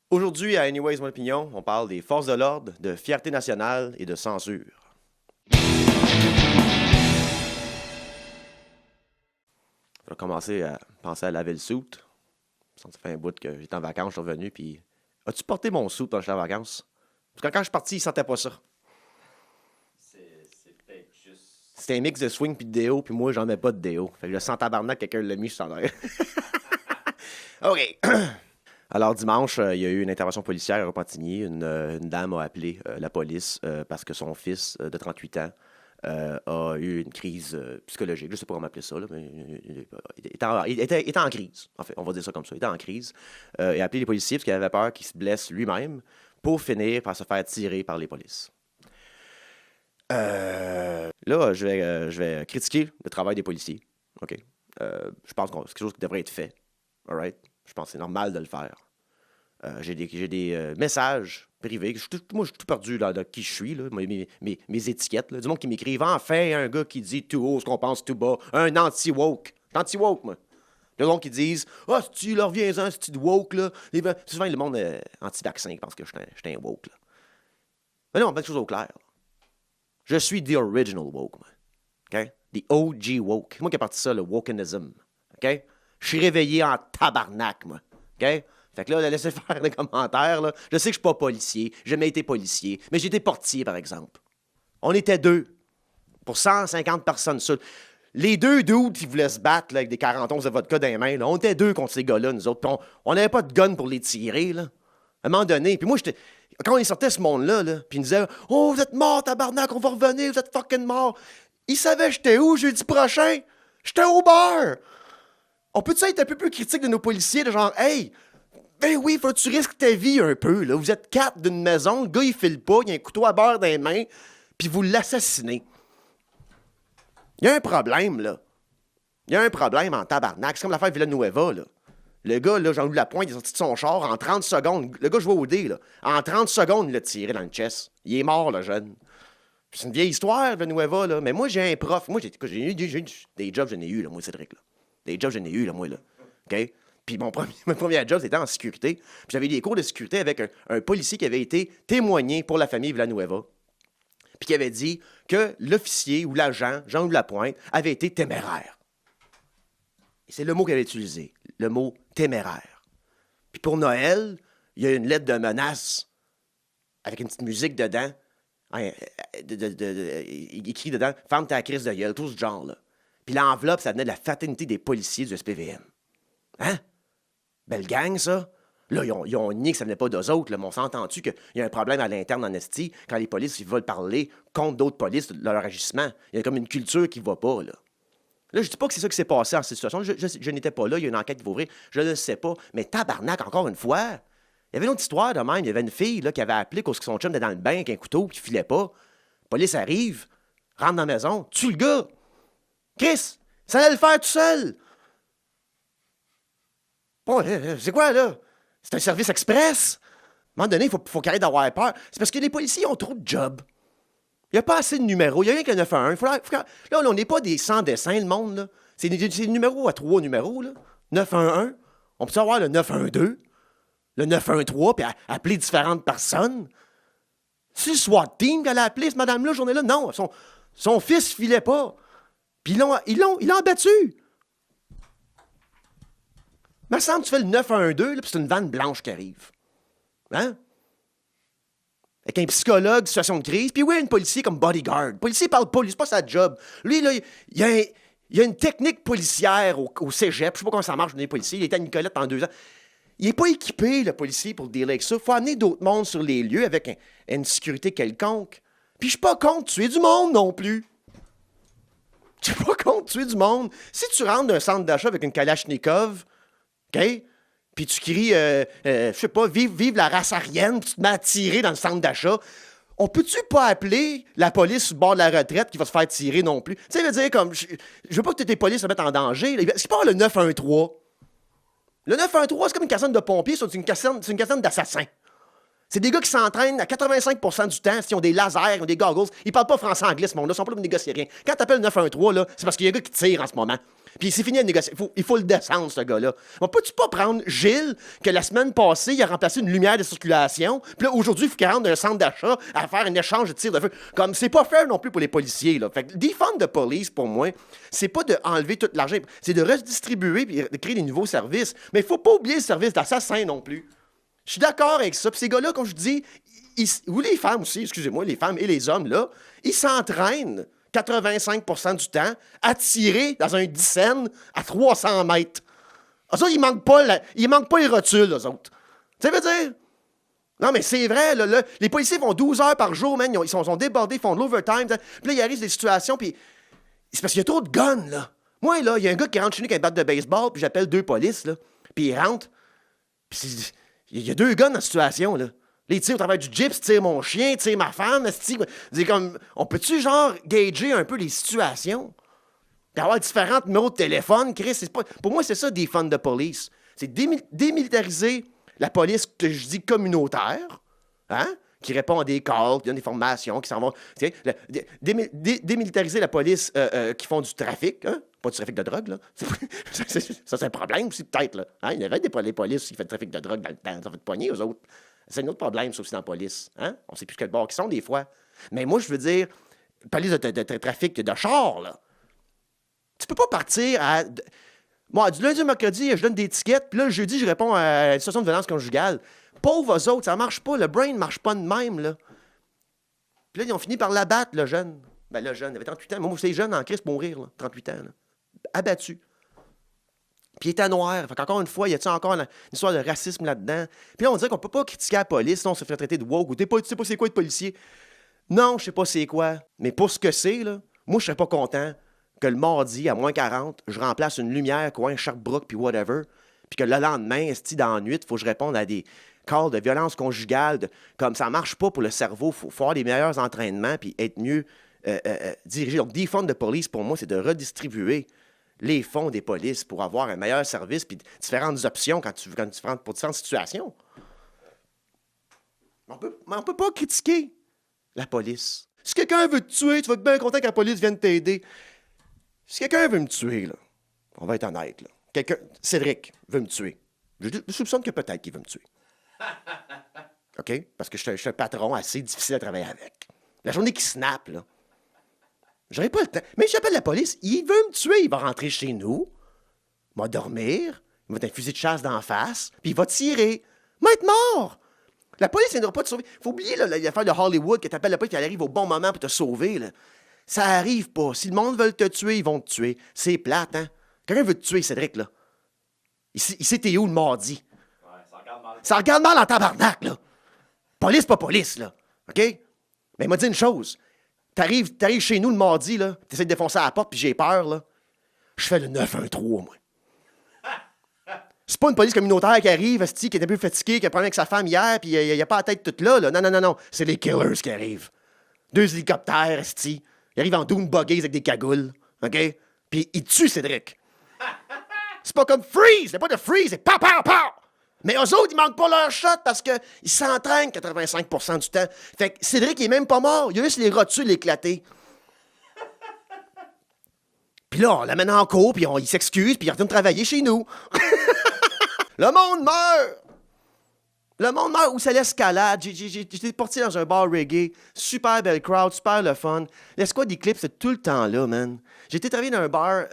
Aujourd'hui, à Anyways, mon opinion, on parle des forces de l'ordre, de fierté nationale et de censure. Je vais commencer à penser à laver le soute. Ça fait un bout que j'étais en vacances, je suis revenu, puis... As-tu porté mon soute quand j'étais en vacances? Parce que quand je suis parti, il sentait pas ça. C'est peut-être juste. C'était un mix de swing puis de déo, puis moi, j'en mets pas de déo. Fait que je sens tabarnak, quelqu'un l'a mis, je sens rien. OK. Alors, dimanche, il y a eu une intervention policière à Repentigny. Une dame a appelé la police parce que son fils de 38 ans a eu une crise psychologique. Je ne sais pas comment appeler ça, là, mais il était en crise. En fait, on va dire ça comme ça. Il était en crise. Il a appelé les policiers parce qu'il avait peur qu'il se blesse lui-même pour finir par se faire tirer par les polices. Là, je vais critiquer le travail des policiers. OK? Je pense que c'est quelque chose qui devrait être fait. All right? Je pense que c'est normal de le faire. J'ai des messages privés. Moi, je suis tout perdu là, de qui je suis, là, mes étiquettes. Là, du monde qui m'écrivent. Enfin, un gars qui dit tout haut ce qu'on pense tout bas. Un anti-woke. Anti-woke, moi. Le monde qui disent ah, si tu leur viens-en, si tu de woke, là. Souvent, le monde anti-vaccin qui pense que je suis un woke, là. Mais non, on met quelque chose au clair. Je suis the original woke, moi. OK? The OG woke. C'est moi qui ai parti ça, le wokenism. OK? Je suis réveillé en tabarnak, moi. OK? Fait que là, laissez faire les commentaires, là. Je sais que je suis pas policier. J'ai jamais été policier. Mais j'ai été portier, par exemple. On était deux. Pour 150 personnes seules. Les deux dudes qui voulaient se battre là, avec des 41 de vodka dans les mains, là, on était deux contre ces gars-là, nous autres. Puis on n'avait pas de gun pour les tirer, là. À un moment donné. Puis moi, quand ils sortaient ce monde-là, là, puis ils nous disaient « Oh, vous êtes morts, tabarnak, on va revenir, vous êtes fucking morts. » Ils savaient j'étais où jeudi prochain? J'étais au bar. On peut-tu être un peu plus critique de nos policiers, de genre « Hey, ben oui, faut que tu risques ta vie un peu, là. Vous êtes quatre d'une maison, le gars, il file pas, il a un couteau à beurre dans les mains, puis vous l'assassinez. » Il y a un problème, là. Il y a un problème en tabarnak. C'est comme l'affaire Villanueva, là. Le gars, là, Jean-Louis Lapointe, il est sorti de son char en 30 secondes. Le gars jouait au dé, là. En 30 secondes, il l'a tiré dans le chest. Il est mort, le jeune. C'est une vieille histoire, Villanueva, là. Mais moi, j'ai un prof. Moi, j'ai eu des jobs, j'en ai eu, là, moi, Cédric, là. Des jobs, j'en ai eu, là, moi, là. OK? Puis mon premier job, c'était en sécurité. Puis j'avais des cours de sécurité avec un policier qui avait été témoigné pour la famille Villanueva. Puis qui avait dit que l'officier ou l'agent, Jean-Louis Lapointe, avait été téméraire. Et c'est le mot qu'il avait utilisé, le mot téméraire. Puis pour Noël, il y a une lettre de menace avec une petite musique dedans, écrit dedans « Ferme ta crise de gueule », tout ce genre-là. Puis l'enveloppe, ça venait de la fraternité des policiers du SPVM. Hein? Belle gang, ça. Là, ils ont nié que ça venait pas d'eux autres, là, mais on s'entend-tu qu'il y a un problème à l'interne en esti quand les polices ils veulent parler contre d'autres polices de leur agissement. Il y a comme une culture qui va pas, là. Là, je dis pas que c'est ça qui s'est passé en cette situation. Je n'étais pas là, il y a une enquête qui va ouvrir, je ne le sais pas. Mais tabarnak, encore une fois. Il y avait une autre histoire de même. Il y avait une fille là, qui avait appelé parce que son chum était dans le bain avec un couteau qui filait pas. La police arrive, rentre dans la maison, tue le gars. Chris, ça allait le faire tout seul. Bon, c'est quoi, là? C'est un service express. À un moment donné, il faut qu'il arrête d'avoir peur. C'est parce que les policiers ont trop de jobs. Il n'y a pas assez de numéros. Il n'y a rien qu'un 911. Là, on n'est pas des sans dessins, le monde. Là. C'est des numéros à 3 numéros. Là. 911. On peut avoir le 912, le 913, puis appeler différentes personnes. C'est le SWAT team qu'elle a appelé, cette madame-là, journée-là. Non, son fils filait pas. Puis ils l'ont battu. Il me semble que tu fais le 912, puis c'est une vanne blanche qui arrive. Hein? Avec un psychologue, situation de crise. Puis oui, un policier comme bodyguard. Le policier parle pas, lui, c'est pas sa job. Lui, là, il y a une technique policière au cégep. Je sais pas comment ça marche, les policiers. Il était à Nicolette pendant 2 ans. Il est pas équipé, le policier, pour le dealer avec ça. Il faut amener d'autres mondes sur les lieux avec une sécurité quelconque. Puis je suis pas contre tuer du monde non plus. Je suis pas contre tuer du monde. Si tu rentres d'un centre d'achat avec une Kalachnikov, OK? Puis tu cries, je sais pas, vive la race aryenne, puis tu te mets à tirer dans le centre d'achat. On peut-tu pas appeler la police sur le bord de la retraite qui va se faire tirer non plus? Tu sais, veut dire, comme, je veux pas que tes polices se mettent en danger. C'est pas le 913. Le 913, c'est comme une caserne de pompiers, c'est une caserne d'assassins. C'est des gars qui s'entraînent à 85% du temps, s'ils ont des lasers, ils ont des goggles. Ils parlent pas français-anglais, ce monde-là, ils sont pas là pour négocier rien. Quand t'appelles le 913, là, c'est parce qu'il y a un gars qui tire en ce moment. Puis c'est fini la négociation. Il faut le descendre, ce gars-là. On peut-tu pas prendre Gilles, que la semaine passée, il a remplacé une lumière de circulation, puis là, aujourd'hui, il faut qu'il rentre dans un centre d'achat à faire un échange de tirs de feu. Comme, c'est pas fair non plus pour les policiers, là. Fait que defund the police, pour moi, c'est pas d'enlever tout l'argent, c'est de redistribuer puis de créer des nouveaux services. Mais il faut pas oublier le service d'assassin non plus. Je suis d'accord avec ça. Puis ces gars-là, comme je dis, ou les femmes aussi, excusez-moi, les femmes et les hommes, là, ils s'entraînent 85% du temps à tirer dans un dixaine à 300 mètres. Eux autres, ils manquent pas les rotules, eux autres. Tu sais, veut dire? Non, mais c'est vrai, là, les policiers font 12 heures par jour, man, ils sont débordés, ils font de l'overtime. Puis là, il arrive des situations, puis c'est parce qu'il y a trop de guns, là. Moi, là, il y a un gars qui rentre chez nous avec une batte de baseball, puis j'appelle 2 polices, là, puis il rentre, puis il y a 2 guns dans la situation, là. Les tirs au travers du gyps, tire mon chien, tire ma femme. C'est comme, on peut-tu, genre, gager un peu les situations? D'avoir différents numéros de téléphone, Chris, pour moi, c'est ça, defund the police. C'est démilitariser la police, que je dis communautaire, hein? Qui répond à des calls, qui donne des formations, qui s'en vont. Démilitariser la police qui font du trafic, hein? Pas du trafic de drogue, là. Ça, c'est un problème aussi, peut-être, là. Hein? Il y avait des polices qui font du trafic de drogue dans le temps. Ça fait de poigner, eux autres. C'est un autre problème, ça aussi, dans la police. Hein? On sait plus quel bord qu'ils sont, des fois. Mais moi, je veux dire, police de trafic de char, là. Tu peux pas partir à... Moi, du lundi au mercredi, je donne des tickets, puis là, le jeudi, je réponds à une situation de violence conjugale. Pauvres eux autres, ça marche pas. Le brain marche pas de même, là. Puis là, ils ont fini par l'abattre, le jeune. Ben, le jeune, il avait 38 ans. Moi, c'est jeune en crise pour mourir, là. 38 ans, là. Abattu. Puis il était noir. Fait qu'encore une fois, y a-t-il encore une histoire de racisme là-dedans? Puis là, on dirait qu'on peut pas critiquer la police, sinon on se fait traiter de woke ou tu sais pas c'est quoi être policier. Non, je sais pas c'est quoi. Mais pour ce que c'est, là, moi, je serais pas content que le mardi, à moins 40, je remplace une lumière, coin Sherbrooke, puis whatever, puis que le lendemain, dans la nuit, il faut que je réponde à des calls de violence conjugale. Comme ça marche pas pour le cerveau, il faut avoir des meilleurs entraînements, puis être mieux dirigé. Donc, defund the police, pour moi, c'est de redistribuer les fonds des polices pour avoir un meilleur service puis différentes options pour différentes situations. On peut pas critiquer la police. Si quelqu'un veut te tuer, tu vas être bien content que la police vienne t'aider. Si quelqu'un veut me tuer, là, on va être honnête, là. Cédric veut me tuer. Je soupçonne que peut-être qu'il veut me tuer. OK? Parce que je suis un patron assez difficile à travailler avec. La journée qui snap, là, j'aurais pas le temps. Mais j'appelle la police, il veut me tuer. Il va rentrer chez nous, il va dormir, il va mettre un fusil de chasse d'en face, puis il va tirer. Il va être mort. La police ne viendra pas te sauver. Faut oublier l'affaire de Hollywood, que t'appelles la police et elle arrive au bon moment pour te sauver. Là. Ça arrive pas. Si le monde veut te tuer, ils vont te tuer. C'est plate, hein? Quelqu'un veut te tuer, Cédric, là. Il sait t'es où le mardi. Ouais, ça regarde mal. Ça regarde mal en tabarnak, là. Police, pas police, là. OK? Mais il m'a dit une chose. T'arrives chez nous le mardi, là, t'essaies de défoncer la porte, puis j'ai peur, là. Je fais le 913, moi. C'est pas une police communautaire qui arrive, qui est un peu fatigué, qui a un problème avec sa femme hier, puis il a pas la tête toute là, là. Non. C'est les killers qui arrivent. 2 hélicoptères, esti. Ils arrivent en doom buggies avec des cagoules, OK? Puis ils tuent Cédric. C'est pas comme Freeze! C'est pas de Freeze, c'est pow, pow, pow! Mais eux autres, ils manquent pas leur shot parce qu'ils s'entraînent 85% du temps. Fait que Cédric, il est même pas mort. Il a juste les rotules éclatées. Puis là, on l'amène en cours, puis il s'excuse, puis il retourne travailler chez nous. Le monde meurt! Le monde meurt où c'est l'escalade. J'étais parti dans un bar reggae. Super belle crowd, super le fun. L'escouade Eclipse, c'est tout le temps là, man. J'étais travaillé dans un bar.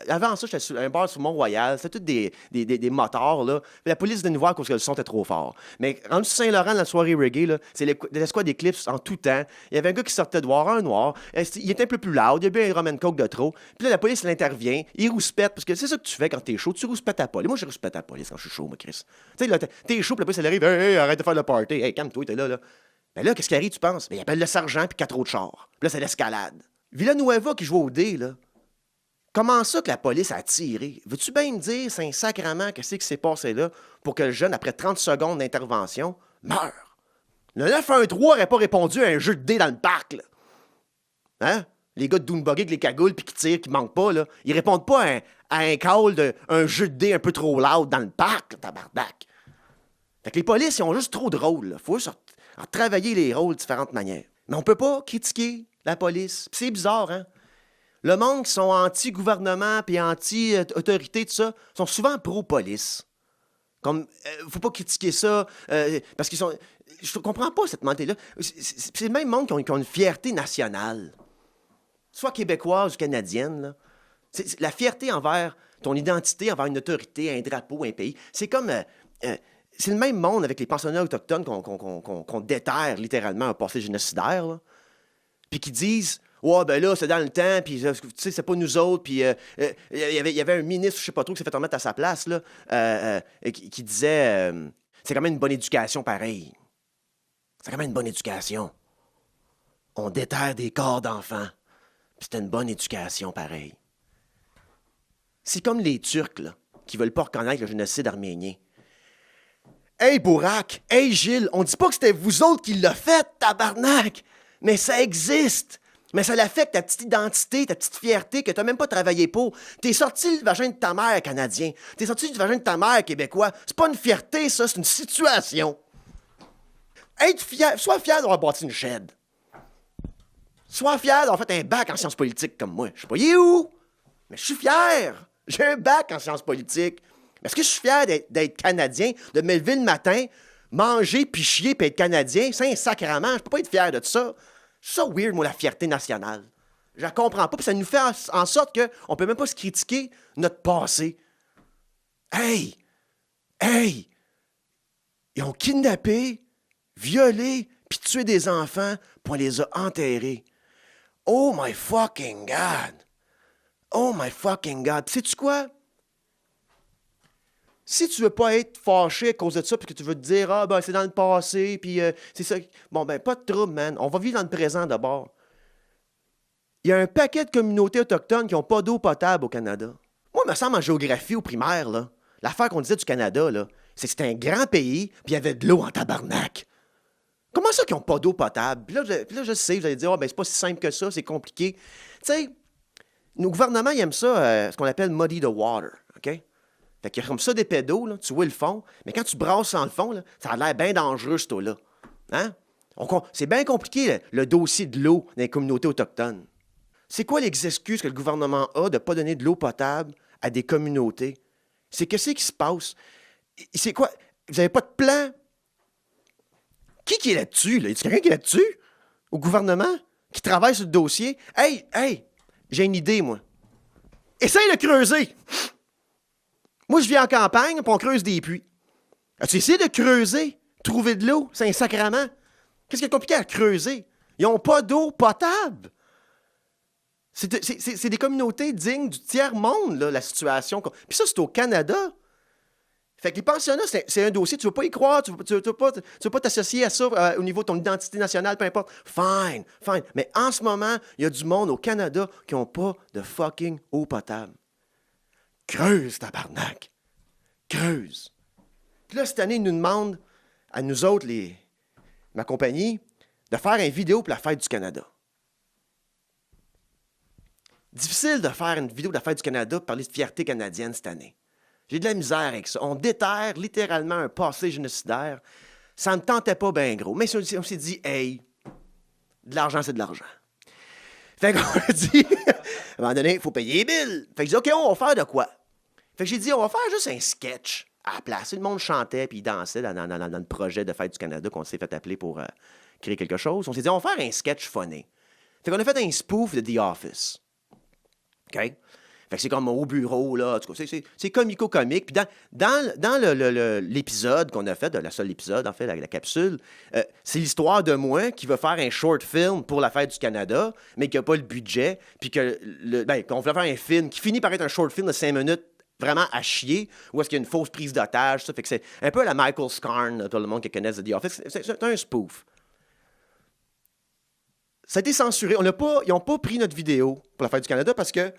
Avant ça, j'étais sur un bar sur Mont-Royal. C'était tous des motards, là. Puis la police venait nous voir parce que le son était trop fort. Mais rendu sur Saint-Laurent, dans la soirée reggae, là, c'est l'escouade Eclipse en tout temps. Il y avait un gars qui sortait de voir, un noir. Il était un peu plus loud. Il y a bien un rum and coke de trop. Puis là, la police, elle intervient. Il rouspète. Parce que c'est ça que tu fais quand t'es chaud. Tu rouspètes à la police. Moi, je rouspète à la police quand je suis chaud, moi, Chris. Tu sais, là, t'es chaud, puis la police, elle arrive. Hey, arrête de faire le party. Hey, calme-toi, t'es là, là. Ben là, qu'est-ce qui arrive, tu penses? Ben, il appelle le sergent puis 4 autres chars. Puis là, c'est l'escalade. Villanueva qui joue au dé, là. Comment ça que la police a tiré? Veux-tu bien me dire, c'est un sacrement, qu'est-ce qui s'est passé là pour que le jeune, après 30 secondes d'intervention, meure? Le 913 n'aurait pas répondu à un jeu de dés dans le parc, là. Hein? Les gars de Doombuggy avec les cagoules puis qui tirent, qui manquent pas, là. Ils répondent pas à un call d'un jeu de dés un peu trop loud dans le parc, là, tabarnak. Fait que les polices, ils ont juste trop de rôles, là. Faut juste travailler les rôles de différentes manières. Mais on peut pas critiquer la police. Puis c'est bizarre, hein? Le monde qui sont anti-gouvernement puis anti-autorité, tout ça, sont souvent pro-police. Comme, faut pas critiquer ça, parce qu'ils sont... Je comprends pas cette mentalité-là. C'est le même monde qui ont une fierté nationale. Soit québécoise ou canadienne, là. La fierté envers ton identité, envers une autorité, un drapeau, un pays. C'est comme... c'est le même monde avec les pensionnats autochtones qu'on déterre littéralement un passé génocidaire, là. Puis qui disent... Ouais, ben là, c'est dans le temps, puis tu sais, c'est pas nous autres, puis il y avait un ministre, je sais pas trop, qui s'est fait remettre à sa place, là, qui disait c'est quand même une bonne éducation pareil. C'est quand même une bonne éducation. On déterre des corps d'enfants, puis c'était une bonne éducation pareil. C'est comme les Turcs, là, qui veulent pas reconnaître le génocide arménien. Hey, Bourak! Hey, Gilles! On dit pas que c'était vous autres qui l'avez fait, tabarnak! Mais ça existe! Mais ça l'affecte ta petite identité, ta petite fierté que t'as même pas travaillé pour. T'es sorti du vagin de ta mère canadien. T'es sorti du vagin de ta mère québécois. C'est pas une fierté, ça, c'est une situation. Être fier, sois fier d'avoir bâti une shed. Sois fier d'avoir fait un bac en sciences politiques comme moi. Je sais pas où, mais je suis fier. J'ai un bac en sciences politiques. Mais est-ce que je suis fier d'être Canadien, de me lever le matin, manger, puis chier, puis être Canadien? C'est un sacrement. Je peux pas être fier de ça. C'est ça weird, moi, la fierté nationale. Je la comprends pas, puis ça nous fait en sorte qu'on peut même pas se critiquer notre passé. Hey! Hey! Ils ont kidnappé, violé, puis tué des enfants, puis on les a enterrés. Oh my fucking God! Oh my fucking God! Sais-tu quoi? Si tu veux pas être fâché à cause de ça, puis que tu veux te dire, ah, ben, c'est dans le passé, puis c'est ça. Bon, ben, pas de trouble, man. On va vivre dans le présent d'abord. Il y a un paquet de communautés autochtones qui n'ont pas d'eau potable au Canada. Moi, il me semble en géographie au primaire, là, l'affaire qu'on disait du Canada, là, c'est que c'était un grand pays, puis il y avait de l'eau en tabarnak. Comment ça qu'ils n'ont pas d'eau potable? Puis là, je sais, vous allez dire, oh, ben, c'est pas si simple que ça, c'est compliqué. Tu sais, nos gouvernements, ils aiment ça, ce qu'on appelle muddy the water, OK? Fait qu'il y a comme ça des pédos, là, tu vois le fond, mais quand tu brasses sans le fond, là, ça a l'air bien dangereux, ce eau-là. Hein? C'est bien compliqué, le dossier de l'eau dans les communautés autochtones. C'est quoi les excuses que le gouvernement a de ne pas donner de l'eau potable à des communautés? C'est qu'est-ce qui se passe? C'est quoi? Vous n'avez pas de plan? Qui est là-dessus? Là? Y a quelqu'un qui est là-dessus? Au gouvernement? Qui travaille sur le dossier? Hey, j'ai une idée, moi. Essaye de creuser! Moi, je vis en campagne, puis on creuse des puits. As-tu essayé de creuser? Trouver de l'eau? C'est un sacrement. Qu'est-ce qui est compliqué à creuser? Ils n'ont pas d'eau potable. C'est des communautés dignes du tiers-monde, là, la situation. Puis ça, c'est au Canada. Fait que les pensionnats, c'est un dossier, tu ne veux pas y croire, tu ne veux pas t'associer à ça au niveau de ton identité nationale, peu importe. Fine. Mais en ce moment, il y a du monde au Canada qui n'ont pas de fucking eau potable. Creuse, tabarnak. Creuse. Puis là, cette année, ils nous demandent, à nous autres, ma compagnie, de faire une vidéo pour la fête du Canada. Difficile de faire une vidéo de la fête du Canada pour parler de fierté canadienne cette année. J'ai de la misère avec ça. On déterre littéralement un passé génocidaire. Ça ne me tentait pas bien gros. Mais on s'est dit, hey, de l'argent, c'est de l'argent. Fait qu'on a dit, à un moment donné, il faut payer les billes. Fait que j'ai dit, OK, on va faire de quoi? Fait que j'ai dit, on va faire juste un sketch à la place. Tout le monde chantait puis dansait dans le projet de Fête du Canada qu'on s'est fait appeler pour créer quelque chose. On s'est dit, on va faire un sketch funny. Fait qu'on a fait un spoof de The Office. OK? Fait que c'est comme au bureau, là. En tout cas, c'est comico-comique. Puis dans l'épisode qu'on a fait, le seul épisode, en fait, la capsule, c'est l'histoire de moi qui veut faire un short film pour la Fête du Canada, mais qui n'a pas le budget. Puis qu'on veut faire un film qui finit par être un short film de 5 minutes vraiment à chier, où est-ce qu'il y a une fausse prise d'otage. Ça fait que c'est un peu la Michael Scarn, tout le monde qui connaît The Office. C'est un spoof. Ça a été censuré. Ils n'ont pas pris notre vidéo pour la Fête du Canada parce que,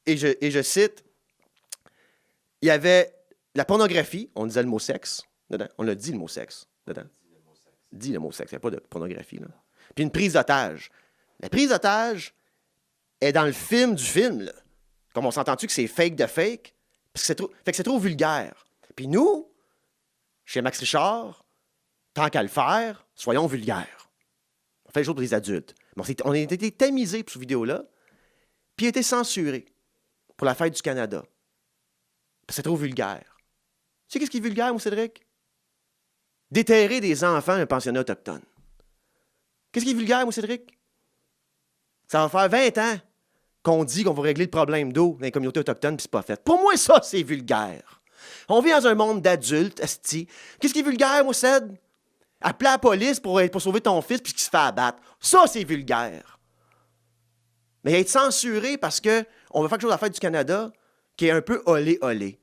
et je cite, il y avait la pornographie, on disait le mot sexe dedans. On a dit le mot sexe dedans. Dit le mot sexe, il n'y a pas de pornographie. Là. Puis une prise d'otage. La prise d'otage est dans le film du film. Là. Comme on s'entend-tu que c'est fake de fake? Parce que c'est trop vulgaire. Puis nous, chez Max Richard, tant qu'à le faire, soyons vulgaires. On fait les choses pour les adultes. Mais on a été tamisés pour cette vidéo-là. puis il a été censuré pour la fête du Canada. C'est trop vulgaire. Tu sais qu'est-ce qui est vulgaire, moi, Cédric? Déterrer des enfants d'un pensionnat autochtone. Qu'est-ce qui est vulgaire, moi, Cédric? Ça va faire 20 ans qu'on dit qu'on va régler le problème d'eau dans les communautés autochtones, puis c'est pas fait. Pour moi, ça, c'est vulgaire. On vit dans un monde d'adultes, esti. Qu'est-ce qui est vulgaire, moi, Ced? Appeler la police pour sauver ton fils puis qu'il se fait abattre. Ça, c'est vulgaire. Mais être censuré parce qu'on veut faire quelque chose à la fête du Canada qui est un peu olé-olé.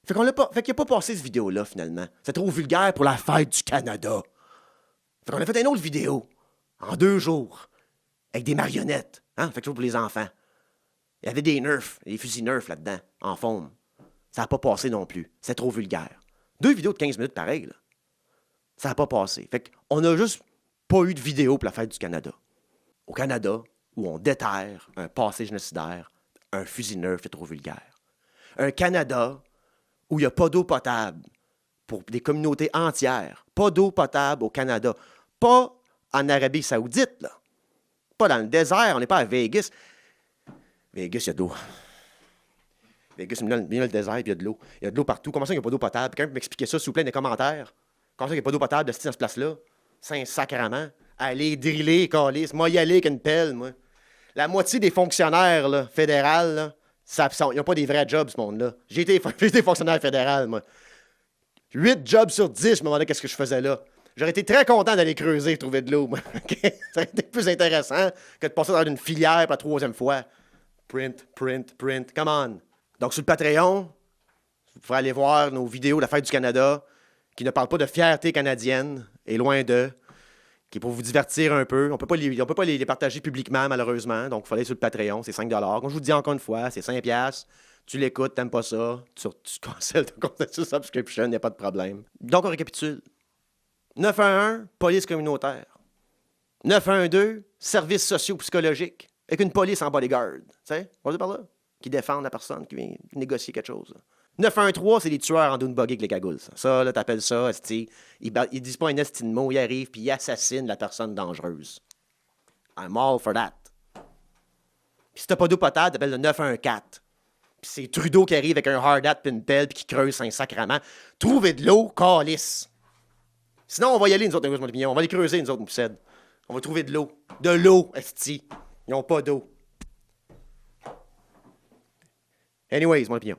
Fait qu'il n'a pas passé cette vidéo-là, finalement. C'est trop vulgaire pour la fête du Canada. Fait qu'on a fait une autre vidéo, en 2 jours, avec des marionnettes. Hein? Fait quelque chose pour les enfants. Il y avait des nerfs, des fusils nerfs là-dedans, en forme. Ça n'a pas passé non plus. C'est trop vulgaire. 2 vidéos de 15 minutes pareil, là. Ça n'a pas passé. Fait qu'on n'a juste pas eu de vidéo pour la fête du Canada. Au Canada, où on déterre un passé génocidaire, un fusil neuf, c'est trop vulgaire. Un Canada où il n'y a pas d'eau potable pour des communautés entières. Pas d'eau potable au Canada. Pas en Arabie Saoudite, là. Pas dans le désert, on n'est pas à Vegas. Vegas, il y a de l'eau. Vegas, il y a le désert, puis il y a de l'eau. Il y a de l'eau partout. Comment ça, il n'y a pas d'eau potable? Quelqu'un peut m'expliquer ça, s'il vous plaît, dans les commentaires? Comment ça, il n'y a pas d'eau potable dans cette place-là? C'est un sacrement. Allez, driller, calice. Moi, y aller avec une pelle, moi. La moitié des fonctionnaires là, fédérales, là, ils n'ont pas des vrais jobs, ce monde-là. J'ai été fonctionnaire fédéral, moi. 8 jobs sur 10, je me demandais qu'est-ce que je faisais là. J'aurais été très content d'aller creuser et trouver de l'eau, moi. Ça aurait été plus intéressant que de passer dans une filière pour la 3e fois. Print, come on. Donc, sur le Patreon, vous pouvez aller voir nos vidéos de la Fête du Canada qui ne parlent pas de fierté canadienne, et loin d'eux, qui est pour vous divertir un peu. On peut pas les partager publiquement, malheureusement. Donc, il faut aller sur le Patreon, c'est 5 $. Comme je vous dis encore une fois, c'est 5 $. Tu l'écoutes, t'aimes pas ça, tu cancelles ton compte sur subscription, il n'y a pas de problème. Donc, on récapitule. 911, police communautaire. 912, services sociaux psychologiques. Avec une police en bodyguard. Tu sais, on va dire par là. Qui défendent la personne qui vient négocier quelque chose. 913, c'est des tueurs en dune buggy avec les cagoules. Ça, là, t'appelles ça, esti. Ils disent pas un esti de mot, ils arrivent puis ils assassinent la personne dangereuse. I'm all for that. Puis si t'as pas d'eau potable, t'appelles le 914. Puis c'est Trudeau qui arrive avec un hard hat puis une pelle puis qui creuse un sacrement. Trouvez de l'eau, calice. Sinon, on va y aller, nous autres, on va les creuser, nous autres, nous possèdent. On va trouver de l'eau. De l'eau, esti. Ils n'ont pas d'eau. Anyways, mon opinion.